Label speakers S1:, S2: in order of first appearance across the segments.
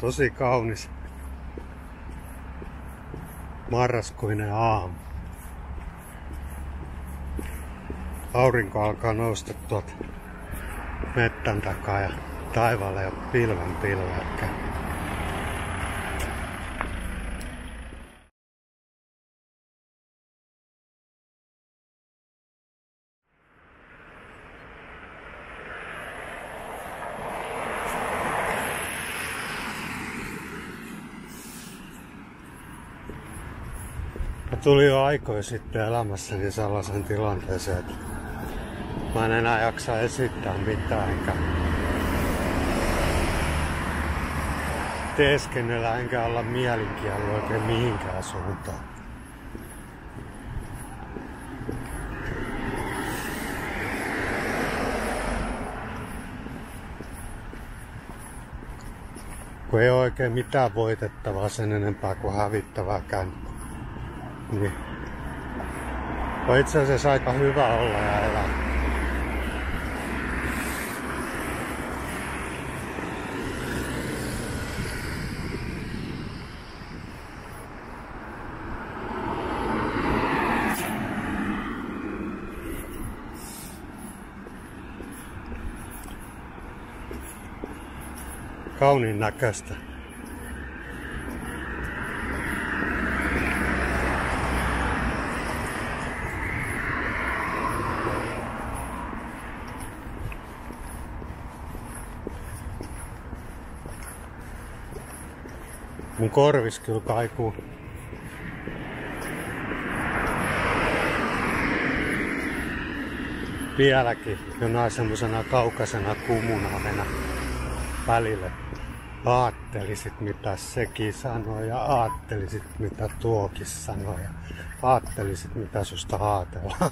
S1: Tosi kaunis marraskuinen aamu. Aurinko alkaa nousta tuolta mettän takaa ja taivaalle ei ole pilven pilveäkään. Mä tulin jo aikoja sitten elämässäni sellaisen tilanteeseen, että mä en enää jaksa esittää mitään enkä teeskennellä enkä olla mielenkielellä oikein mihinkään suuntaan. Kun ei ole oikein mitään voitettavaa sen enempää kuin hävittävääkään. Niin. On itse asiassa aika hyvä olla ja elää. Kauniin näköistä. Mun korvis kyllä kaikuu vieläkin jonain semmosena kaukaisena kumunavena välille. Aattelisit mitä sekin sanoi ja aattelisit mitä tuokin sanoi ja aattelisit mitä susta aatellaan.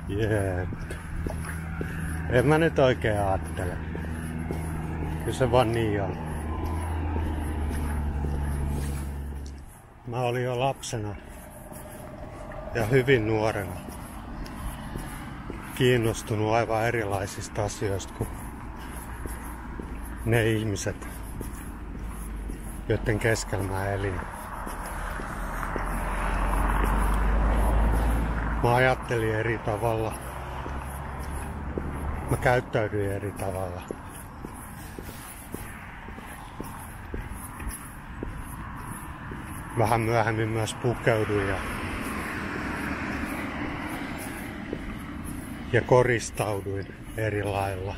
S1: Jep. En mä nyt oikein aattele. Kyllä se vaan niin on. Mä olin jo lapsena ja hyvin nuorena kiinnostunut aivan erilaisista asioista kuin ne ihmiset, joiden keskellä mä elin. Mä ajattelin eri tavalla. Mä käyttäydyin eri tavalla. Vähän myöhemmin myös pukeuduin ja koristauduin eri lailla.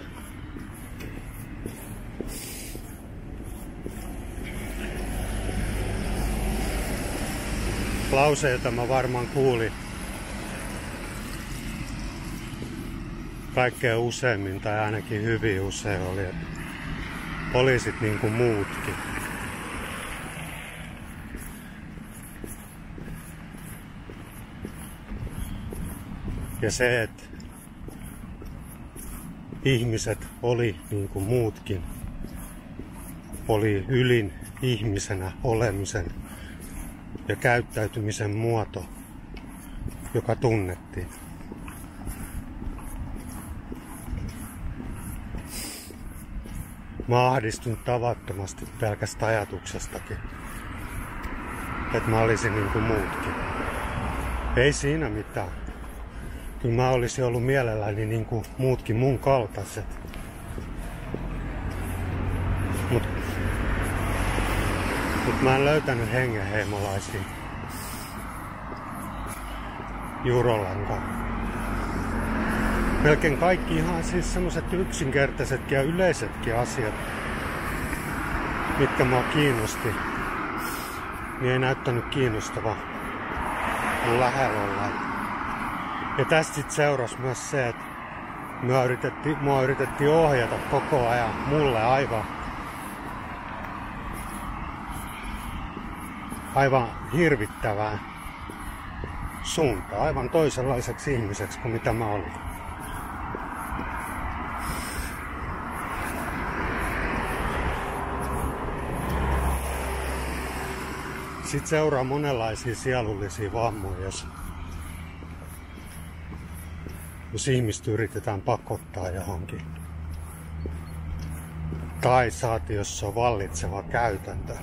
S1: Lause, jota mä varmaan kuulin kaikkein useimmin tai ainakin hyvin usein oli, että olisit niin kuin muutkin. Ja se, että ihmiset oli niin kuin muutkin, oli ylin ihmisenä olemisen ja käyttäytymisen muoto, joka tunnettiin. Mä ahdistun tavattomasti pelkästä ajatuksestakin, että mä olisin niin kuin muutkin. Ei siinä mitään. Kyllä mä olisin ollut mielelläni niin kuin muutkin mun kaltaiset. Mut mä en löytänyt hengenheimolaisia juurollankaan. Melkein kaikki ihan siis semmoset yksinkertaisetkin ja yleisetkin asiat, mitkä mua kiinnosti, niin ei näyttänyt kiinnostavaa mun lähellä olla. Ja tästä sit seurasi myös se, että mua yritettiin ohjata koko ajan mulle aivan hirvittävää suuntaan, aivan toisenlaiseksi ihmiseksi kuin mitä mä olin. Sitten seuraa monenlaisia sielullisia vammoja, jos ihmistä yritetään pakottaa johonkin. Tai saati, jos se on vallitseva käytäntö.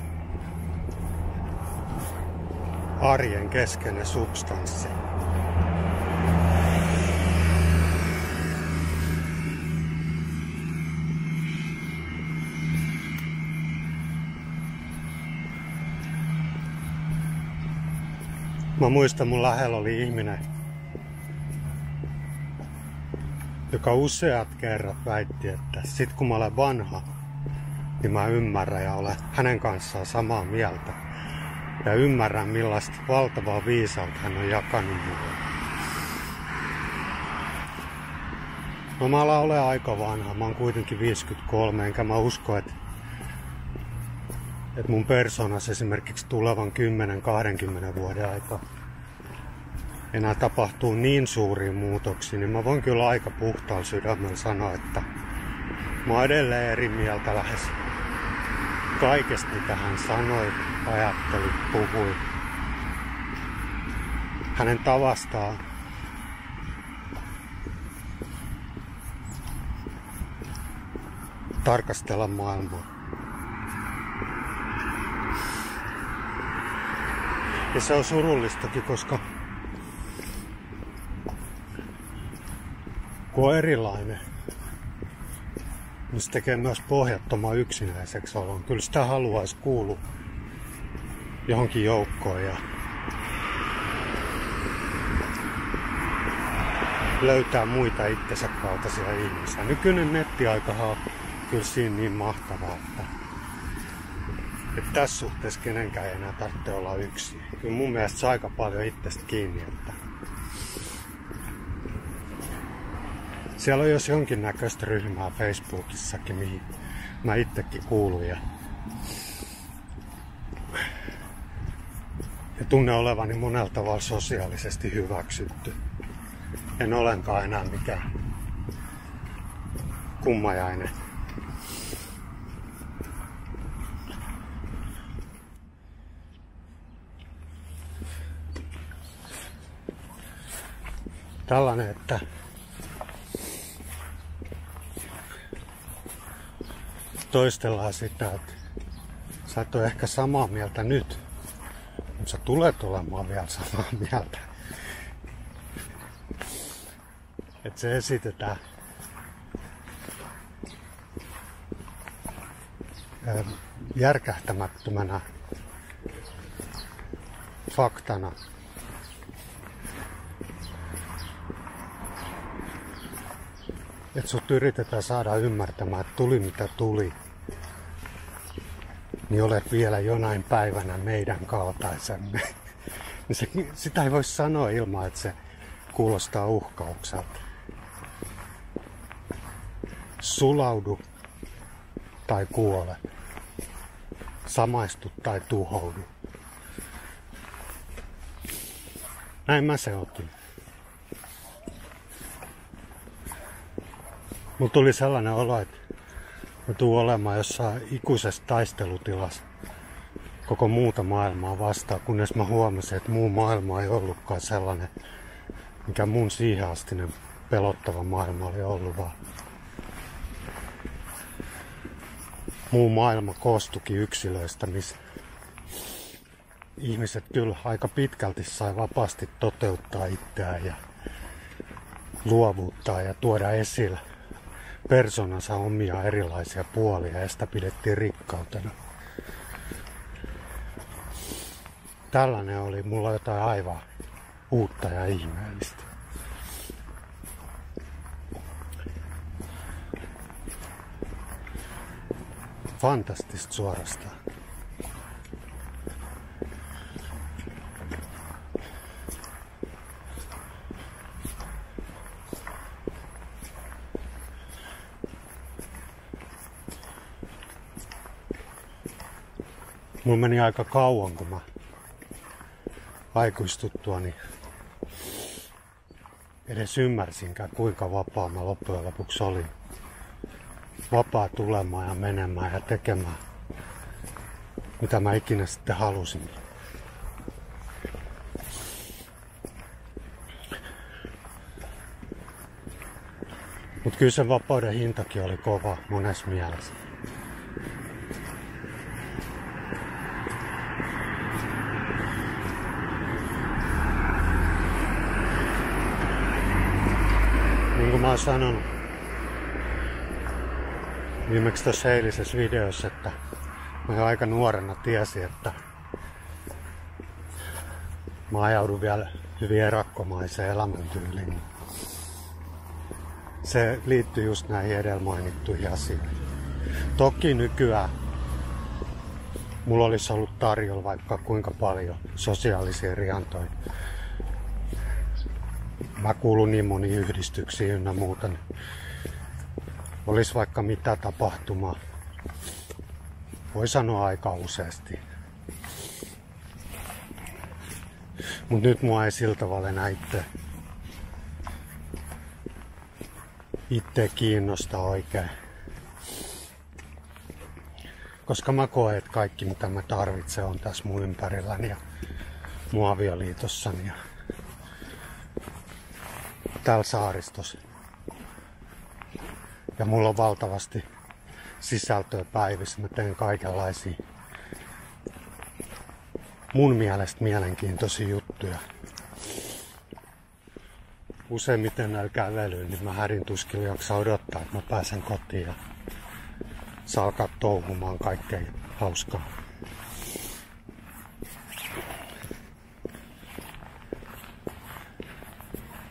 S1: Arjen keskeinen substanssi. Mä muistan, mun lähellä oli ihminen, joka useat kerrat väitti, että sit kun mä olen vanha, niin mä ymmärrän ja olen hänen kanssaan samaa mieltä. Ja ymmärrän, millaista valtavaa viisautta hän on jakanut mulle. No mä alan ole aika vanha, mä oon kuitenkin 53, enkä mä usko, että mun persoonas esimerkiksi tulevan 10-20 vuoden aika enää tapahtuu niin suuria muutoksia, niin mä voin kyllä aika puhtaalla sydämellä sanoa, että mä oon edelleen eri mieltä lähes kaikesta, mitä hän sanoi, ajatteli, puhui. Hänen tavastaan tarkastella maailmaa. Ja se on surullistakin, koska kun on erilainen, niin se tekee myös pohjattoman yksinäiseksi olon. Kyllä sitä haluaisi kuulua johonkin joukkoon ja löytää muita itsensä kaltaisia ihmisiä. Nykyinen nettiaikahan on kyllä siinä niin mahtavaa, että tässä suhteessa kenenkään ei enää tarvitse olla yksin. Kyllä mun mielestä se aika paljon itsestä kiinni, että siellä on jos jonkinnäköistä ryhmää Facebookissakin, mihin mä itsekin kuulun ja tunnen olevani monella tavalla sosiaalisesti hyväksytty. En olenkaan enää mikään kummajainen. Tällainen, että toistellaan sitä, että sä et ole ehkä samaa mieltä nyt, mutta sä tulet olemaan vielä samaa mieltä. Että se esitetään järkähtämättömänä faktana. Että sut yritetään saada ymmärtämään, että tuli mitä tuli, niin olet vielä jonain päivänä meidän kaltaisemme. Sitä ei voi sanoa ilman, että se kuulostaa uhkaukselta. Sulaudu tai kuole. Samaistu tai tuhoudu. Näin mä se otin. Mulla tuli sellainen olo, että mä tuun olemaan jossain ikuisessa taistelutilassa koko muuta maailmaa vastaan, kunnes mä huomasin, että muu maailma ei ollutkaan sellainen, mikä mun siihenastinen pelottava maailma oli ollut, vaan muu maailma koostukin yksilöistä, missä ihmiset kyllä aika pitkälti sai vapaasti toteuttaa itseään ja luovuuttaa ja tuoda esille persoonansa omia erilaisia puolia ja sitä pidettiin rikkautena. Tällainen oli mulla jotain aivan uutta ja ihmeellistä. Fantastista suorastaan. Mulla meni aika kauan, kun mä aikuistuttuani edes ymmärsinkään, kuinka vapaa mä loppujen lopuksi olin. Vapaa tulemaan ja menemään ja tekemään, mitä mä ikinä sitten halusin. Mut kyllä sen vapauden hintakin oli kova monessa mielessä. Niin kuin mä oon sanonut viimeksi tuossa eilisessä videossa, että mä jo aika nuorena tiesin, että mä ajaudun vielä hyvin erakkomaiseen elämäntyyliin. Se liittyy just näihin edellä mainittuihin asioihin. Toki nykyään mulla olisi ollut tarjolla vaikka kuinka paljon sosiaalisia riantoja. Mä kuulun niin moniin yhdistyksiin ynnä muuta. Olisi vaikka mitä tapahtumaa. Voi sanoa aika useasti. Mut nyt mua ei sillä tavalla enää itse kiinnosta oikein. Koska mä koen, että kaikki mitä mä tarvitsen on tässä mun ympärilläni ja mun avioliitossani ja täällä saaristossa. Ja mulla on valtavasti sisältöä päivissä. Mä teen kaikenlaisia mun mielestä mielenkiintoisia juttuja. Useimmiten näillä kävelyillä, niin mä hädin tuskin jaksaa odottaa, että mä pääsen kotiin ja saa alkaa touhumaan kaikkea hauskaa.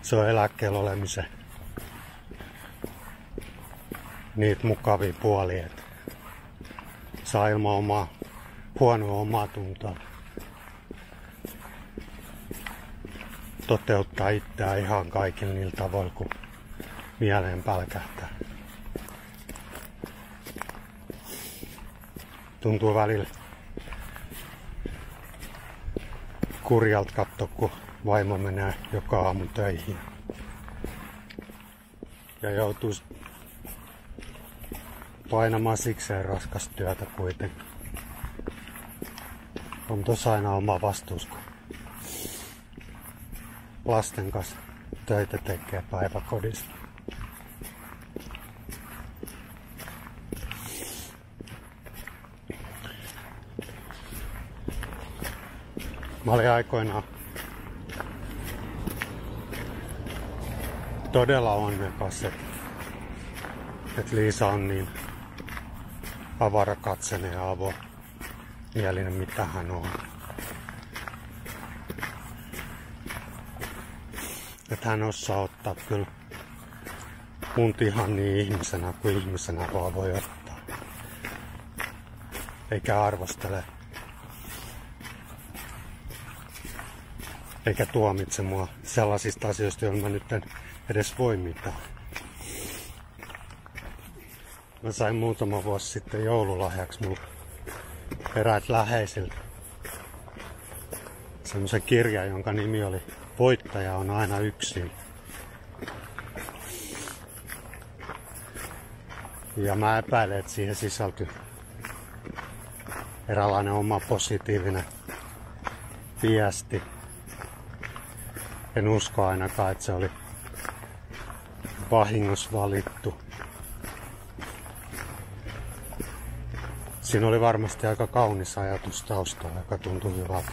S1: Se on eläkkeellä olemisen niitä mukavia puolia, että saa ilman huonoa omaa tuntoa toteuttaa itseään ihan kaikilla niillä tavoilla, kun mieleen pälkähtää. Tuntuu välillä kurjalta katsoa, kun vaimo menee joka aamu töihin. Ja joutuu painamaan sikseen raskasta työtä kuitenkin. On tossa aina oma vastuus, kun lasten kanssa töitä tekee päiväkodissa. Mä olin aikoinaan todella onnekas, että Liisa on niin avarakatseinen ja avomielinen, mitä hän on. Että hän osaa ottaa kyllä mut ihan niin ihmisenä kuin ihmisenä vaan voi ottaa. Eikä arvostele. Eikä tuomitse mua sellaisista asioista, joilla mä nyt en edes voi mitään. Mä sain muutama vuosi sitten joululahjaksi mun eräät läheisiltä semmoisen kirjan, jonka nimi oli Voittaja on aina yksin. Ja mä epäilen, että siihen sisältyi eräänlainen oma positiivinen viesti. En usko ainakaan, että se oli vahingossa valittu. Siinä oli varmasti aika kaunis ajatus taustalla, joka tuntui hyvältä.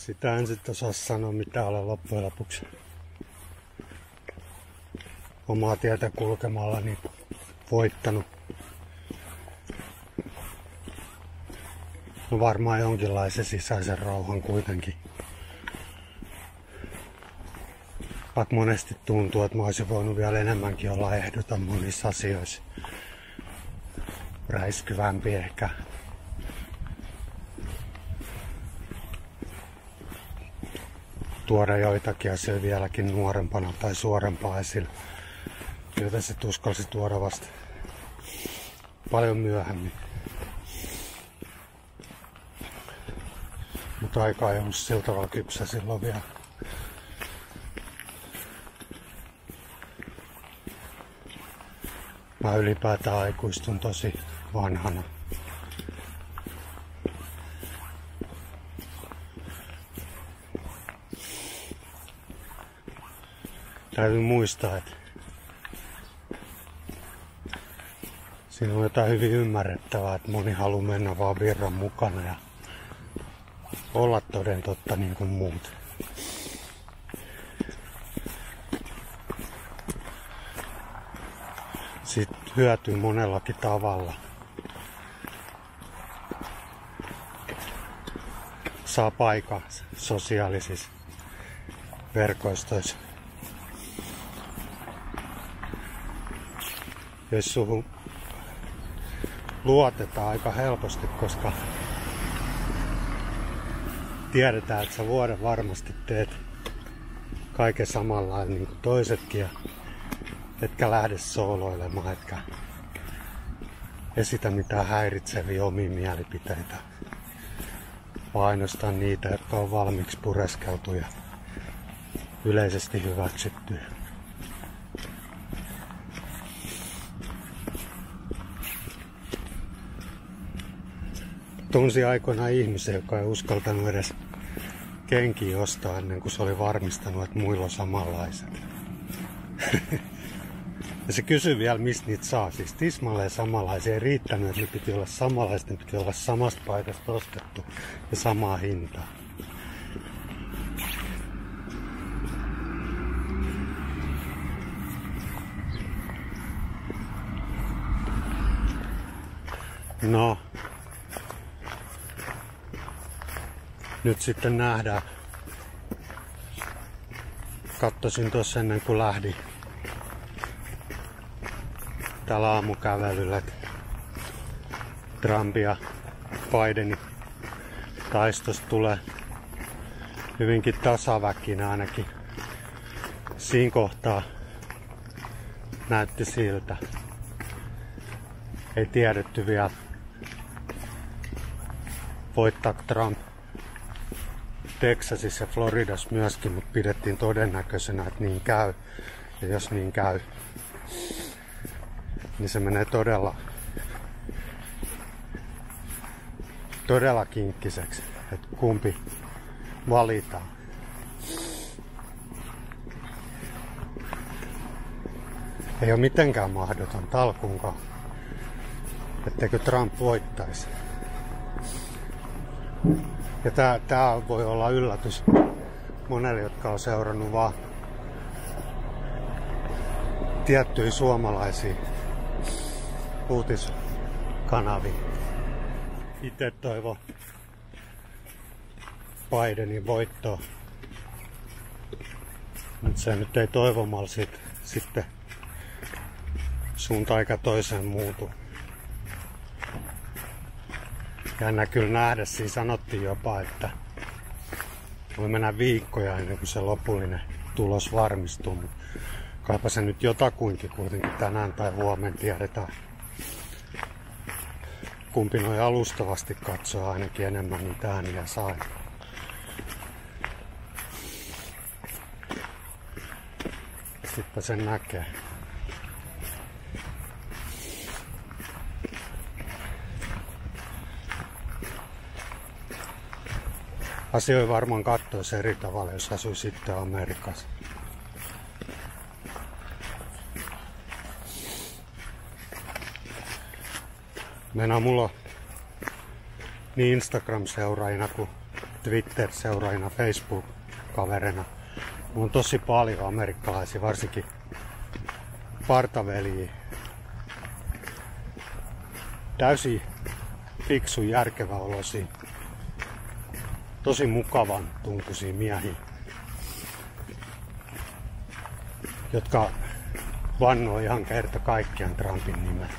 S1: Sitä en sitten osaa sanoa, mitä olen loppujen lopuksi omaa tietä kulkemallani voittanut. No varmaan jonkinlaisen sisäisen rauhan kuitenkin. Vaikka monesti tuntuu, että mä olisin voinut vielä enemmänkin olla ehdoton monissa asioissa. Räiskyvämpi ehkä. Tuoda joitakin asioita vieläkin nuorempana tai suorempaa esille. Joten se uskalsi tuoda vasta paljon myöhemmin. Mutta aika ei ollut sillä tavalla kypsä silloin vielä. Mä ylipäätään aikuistun tosi vanhana. Täytyy muistaa, että Siinä on jotain hyvin ymmärrettävää, että moni haluaa mennä vaan virran mukana ja olla toden totta niin kuin muut. Siitä hyötyy monellakin tavalla. Saa paikan sosiaalisissa verkostoissa. Jos suhun luotetaan aika helposti, koska tiedetään, että sä vuoden varmasti teet kaiken samanlainen niin kuin toisetkin ja etkä lähde sooloilemaan, etkä esitä mitään häiritseviä omia mielipiteitä, vaan ainoastaan niitä, jotka on valmiiksi pureskeltu ja yleisesti hyväksytty. Tunsin aikoinaan ihmisen, joka ei uskaltanut edes kenkiä ostaa ennen kuin se oli varmistanut, että muilla on samanlaiset. Ja se kysyi vielä, mistä niitä saa. Siis tismalleen samanlaisia. Ei riittänyt, että ne piti olla samanlaiset, ne piti olla samasta paikasta ostettu ja samaa hintaa. No. Nyt sitten nähdään. Kattosin tuossa ennen kuin lähdin täällä aamukävelyllä, että Trump ja Bidenin taistosta tulee hyvinkin tasaväkinen ainakin. Siinä kohtaa näytti siltä. Ei tiedetty vielä, voittaako Trump Texasissa ja Floridassa myöskin, mutta pidettiin todennäköisenä, että niin käy. Ja jos niin käy, niin se menee todella kinkkiseksi, että kumpi valitaan. Ei ole mitenkään mahdotonta alkuunkaan, etteikö Trump voittaisi. Ja tää voi olla yllätys monelle, jotka on seurannut vaan tiettyjä suomalaisia uutiskanavia. Itse toivon Bidenin voittoa. Mutta se nyt ei toivomalla sitten suuntaan eikä toiseen muutu. Jännä kyllä nähdä, siinä sanottiin jopa, että voi mennä viikkoja ennen kuin se lopullinen tulos varmistuu. Mutta kaipa se nyt jotakuinkin kuitenkin tänään tai huomenna tiedetään. Kumpi noin alustavasti katsoo ainakin enemmän niitä ääniä sai. Sitten sen näkee. Asioita varmaan katsoisi eri tavalla, jos asui sitten Amerikassa. Mulla niin Instagram-seuraajina kuin Twitter-seuraajina, Facebook-kaverina. Mulla on tosi paljon amerikkalaisia, varsinkin partaveliä. Täysin fiksu, järkevä olosia. Tosi mukavan tuntuisia miehiä, jotka vannoo ihan kerta kaikkiaan Trumpin nimen.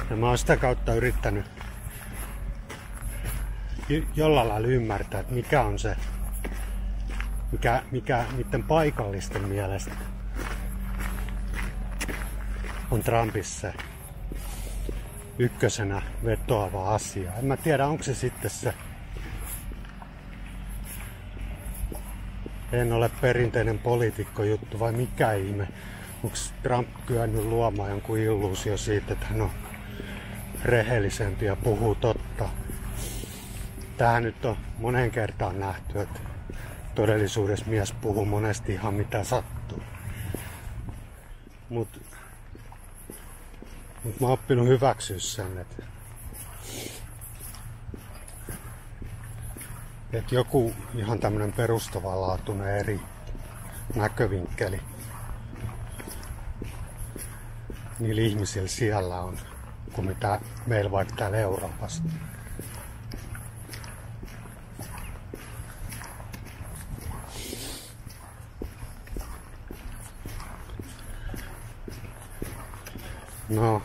S1: Ja mä oon sitä kautta yrittänyt jollain lailla ymmärtää, että mikä on se, mikä niiden paikallisten mielestä on Trumpissa ykkösenä vetoava asia. En mä tiedä, onko se sitten se, en ole perinteinen poliitikko juttu vai mikä ihme. Onko Trump kyennyt luomaan jonkun illuusio siitä, että hän on rehellisempi ja puhuu totta. Tähän nyt on monen kertaan nähty, että todellisuudessa mies puhuu monesti ihan mitä sattuu. Mut Mutta mä oon oppinut hyväksyä sen, että joku ihan tämmönen perustavanlaatuinen eri näkövinkkeli niillä ihmisillä siellä on, kuin mitä meillä vaikka täällä Euroopassa. No.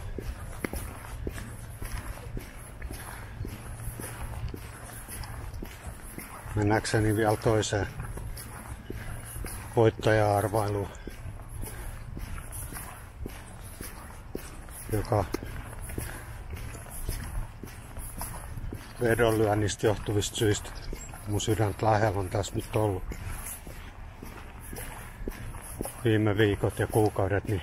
S1: Mennäkseni vielä toiseen voittaja-arvailuun, joka vedonlyönnistä johtuvista syistä mun sydäntä lähellä on tässä nyt ollut viime viikot ja kuukaudet, niin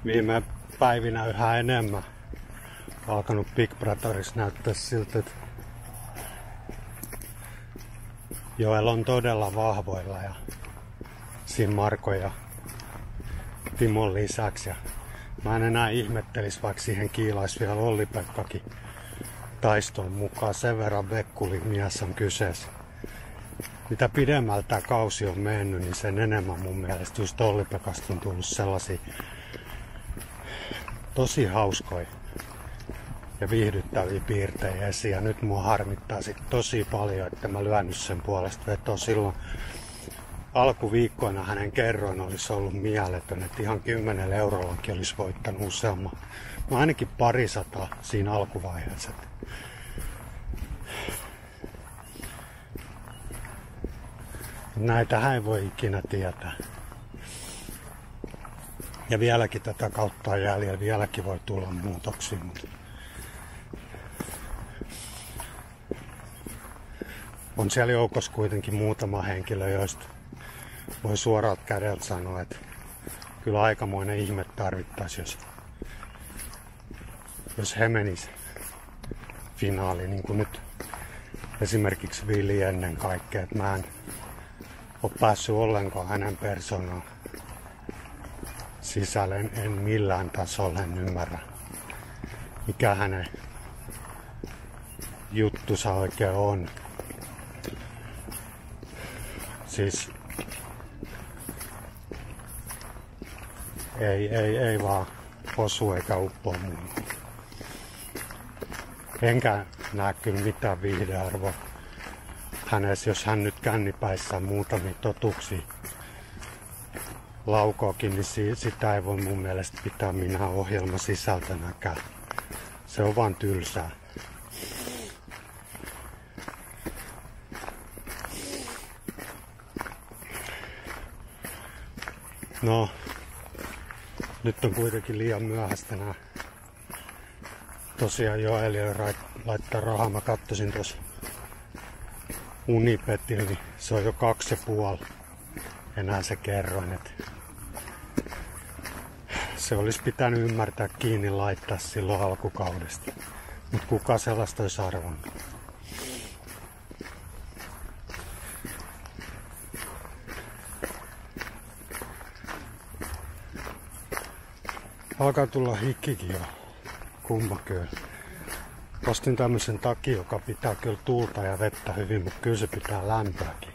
S1: viime päivinä yhä enemmän alkanut Big Brotherissa näyttää siltä, että Joel on todella vahvoilla ja siinä Marko ja Timon lisäksi. Ja mä en enää ihmettelis, vaikka siihen kiilaisi vielä Olli-Pekkakin taistoon mukaan. Sen verran vekkuli mies on kyseessä. Mitä pidemmältä tämä kausi on mennyt, niin sen enemmän mun mielestä just Olli-Pekasta on tullut sellaisia tosi hauskoja ja viihdyttäviä piirteitä esiin. Ja nyt mua harmittaa sit tosi paljon, että mä lyönyt sen puolesta vetoa. Silloin alkuviikkoina hänen kerroin olisi ollut mieletön, että ihan 10 eurollakin olisi voittanut useamman. Mä ainakin 200 siinä alkuvaiheessa. Näitähän ei voi ikinä tietää. Ja vieläkin tätä kautta on jäljellä, vieläkin voi tulla muutoksia. Mutta on siellä joukossa kuitenkin muutama henkilö, joista voi suoralta kädeltä sanoa, että kyllä aikamoinen ihme tarvittaisi, jos he menis finaaliin, niin kuin nyt esimerkiksi Vili ennen kaikkea. Että mä en ole päässyt ollenkaan hänen persoonaan sisälle, en millään tasolla, en ymmärrä, mikä hänen juttusa oikein on. Siis ei vaan osu eikä uppoa muuhun. Enkä näe kyllä mitään viihdearvoa hänessä, jos hän nyt kännipäissään muutamia totuuksia laukookin, niin sitä ei voi mun mielestä pitää minä ohjelma sisältönäkään. Se on vaan tylsää. No, nyt on kuitenkin liian myöhäistä nää. Tosiaan Joeli laittaa rahaa. Mä katsosin tuossa Unipetillä, niin se on jo 2,5 enää se kerroin. Että se olisi pitänyt ymmärtää kiinni laittaa silloin alkukaudesta. Mut kuka sellaista olisi arvonnut? Alkaa tulla hikkikin jo. Kumma kyllä. Ostin tämmösen takin, joka pitää kyllä tuulta ja vettä hyvin, mutta kyllä se pitää lämpöäkin.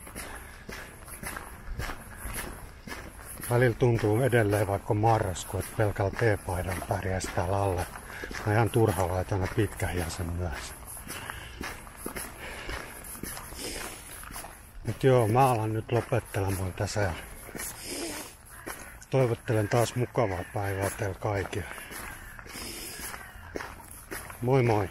S1: Välillä tuntuu edelleen, vaikka marraskuu, että pelkällä teepaidan pärjäisi täällä alle. Mä ihan turha laitana pitkähiasen myös. Mut joo, mä alan nyt lopettelemaan tässä ja toivottelen taas mukavaa päivää teille kaikille. Moi moi!